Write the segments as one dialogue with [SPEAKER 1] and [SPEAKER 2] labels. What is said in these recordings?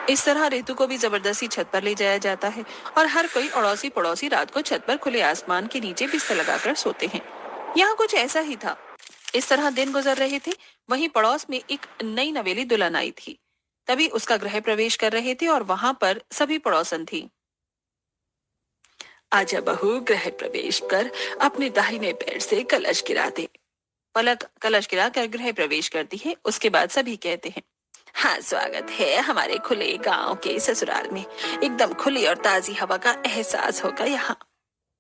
[SPEAKER 1] इस तरह रितु को भी जबरदस्ती छत पर ले जाया जाता है और हर कोई अड़ोसी पड़ोसी रात को छत पर खुले आसमान के नीचे बिस्तर लगाकर सोते हैं। यहाँ कुछ ऐसा ही था। इस तरह दिन गुजर रहे थे। वहीं पड़ोस में एक नई नवेली दुल्हन आई थी। तभी उसका गृह प्रवेश कर रहे थे और वहां पर सभी पड़ोसन थी। आजा बहू, गृह प्रवेश कर अपने दाहिने पैर से कलश गिरा दे। पलक कलश गिरा कर गृह प्रवेश करती है। उसके बाद सभी कहते हैं, हाँ, स्वागत है हमारे खुले गांव के ससुराल में। एकदम खुली और ताजी हवा का एहसास होगा यहाँ।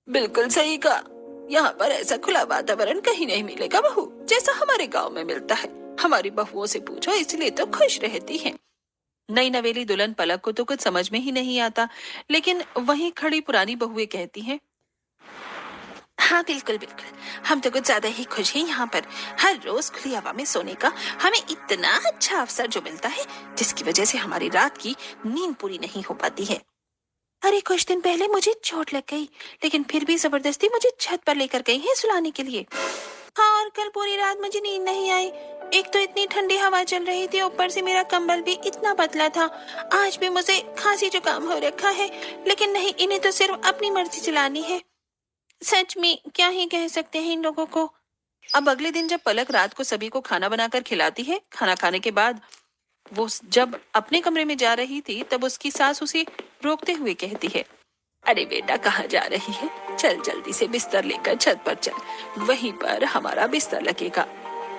[SPEAKER 1] बिल्कुल सही कहा। यहाँ पर ऐसा खुला वातावरण कहीं नहीं मिलेगा बहू, जैसा हमारे गांव में मिलता है। हमारी बहुओं से पूछो, इसलिए तो खुश रहती हैं। नई नवेली दुल्हन पलक को तो कुछ समझ में ही नहीं आता, लेकिन वहीं खड़ी पुरानी बहुएं कहती हैं, हाँ बिल्कुल बिल्कुल, हम तो कुछ ज्यादा ही खुश हैं यहाँ पर। हर रोज खुली हवा में सोने का हमें इतना अच्छा अवसर जो मिलता है, जिसकी वजह से हमारी रात की नींद पूरी नहीं हो पाती है। अरे कुछ दिन पहले मुझे चोट लग गई, लेकिन फिर भी जबरदस्ती मुझे छत पर लेकर गई है सुलाने के लिए। हाँ, और कल पूरी रात मुझे नींद नहीं आई। एक तो इतनी ठंडी हवा चल रही थी, ऊपर से मेरा कंबल भी इतना पतला था। आज भी मुझे खांसी जुकाम हो रखा है, लेकिन नहीं, इन्हें तो सिर्फ अपनी मर्जी चलानी है। सच में क्या ही कह सकते हैं इन लोगों को। अब अगले दिन जब पलक रात को सभी को खाना बनाकर खिलाती है, खाना खाने के बाद वो जब अपने कमरे में जा रही थी, तब उसकी सास उसे रोकते हुए कहती है, अरे बेटा, कहाँ जा रही है? चल जल्दी से बिस्तर लेकर छत पर चल, वहीं पर हमारा बिस्तर लगेगा।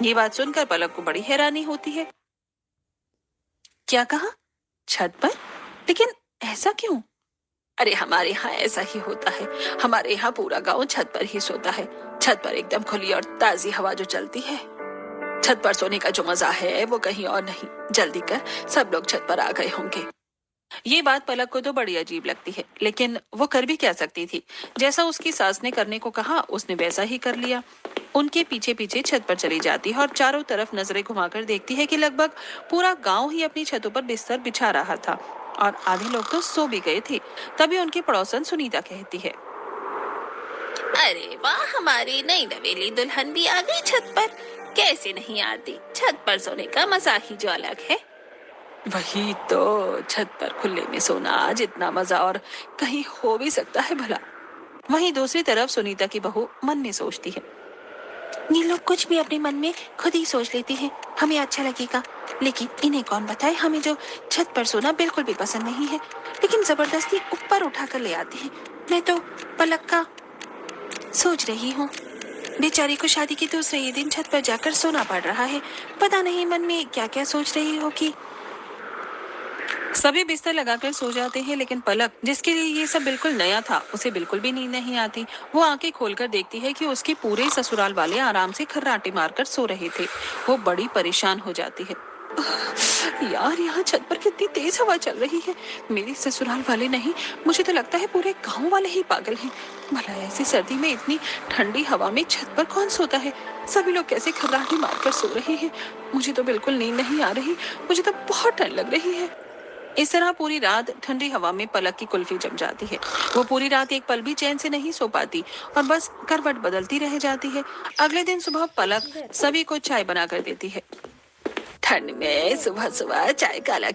[SPEAKER 1] ये बात सुनकर पलक को बड़ी हैरानी होती है। क्या कहा? छत पर? लेकिन ऐसा क्यों? अरे हमारे यहाँ ऐसा ही होता है। हमारे यहाँ पूरा गांव छत पर ही सोता है। छत पर एकदम खुली और ताजी हवा जो चलती है। छत पर सोने का जो मजा है वो कहीं और नहीं। जल्दी कर, सब लोग छत पर आ गए होंगे। ये बात पलक को तो बड़ी अजीब लगती है, लेकिन वो कर भी क्या सकती थी। जैसा उसकी सास ने करने को कहा, उसने वैसा ही कर लिया। उनके पीछे पीछे छत पर चली जाती है और चारों तरफ नजरें घुमाकर देखती है कि लगभग पूरा गांव ही अपनी छतों पर बिस्तर बिछा रहा था और आधे लोग तो सो भी गए थे। तभी उनकी पड़ोसन सुनीता कहती है, अरे वाह, हमारी नई नवेली दुल्हन भी आ गई छत पर। कैसे नहीं आती? छत पर सोने का मजा ही जो अलग है। वही तो, छत पर खुले में सोना जितना मजा और कहीं हो भी सकता है भला। वहीं दूसरी तरफ सुनीता की बहू मन में सोचती है, ये लोग कुछ भी अपने मन में खुद ही सोच लेती हैं, हमें अच्छा लगेगा। लेकिन इन्हें कौन बताए, हमें जो छत पर सोना बिल्कुल भी पसंद नहीं है, लेकिन जबरदस्ती ऊपर उठाकर ले आते हैं। मैं तो पलक का सोच रही हूँ, बेचारी को शादी के दूसरे ही दिन छत पर जाकर सोना पड़ रहा है। पता नहीं मन में क्या क्या सोच रही होगी। सभी बिस्तर लगाकर सो जाते हैं, लेकिन पलक, जिसके लिए ये सब बिल्कुल नया था, उसे बिल्कुल भी नींद नहीं आती। वो आंखें खोलकर देखती है कि उसके पूरे ससुराल वाले आराम से खर्राटे मारकर सो रहे थे। वो बड़ी परेशान हो जाती है। यार, यहाँ छत पर कितनी तेज हवा चल रही है। मेरे ससुराल वाले नहीं, मुझे तो लगता है पूरे गांव वाले ही पागल हैं। भला ऐसी सर्दी में इतनी ठंडी हवा में छत पर कौन सोता है? सभी लोग कैसे खर्राटे मारकर सो रहे हैं? मुझे तो बिल्कुल नींद नहीं आ रही। मुझे तो बहुत ठंड लग रही है। इस तरह पूरी रात ठंडी हवा में पलक की कुल्फी जम जाती है। वो पूरी रात एक पल भी चैन से नहीं सो पाती और बस करवट बदलती रह जाती है। अगले दिन सुबह पलक सभी को चाय बनाकर देती है। ठंड में सुबह सुबह चाय का अलग ही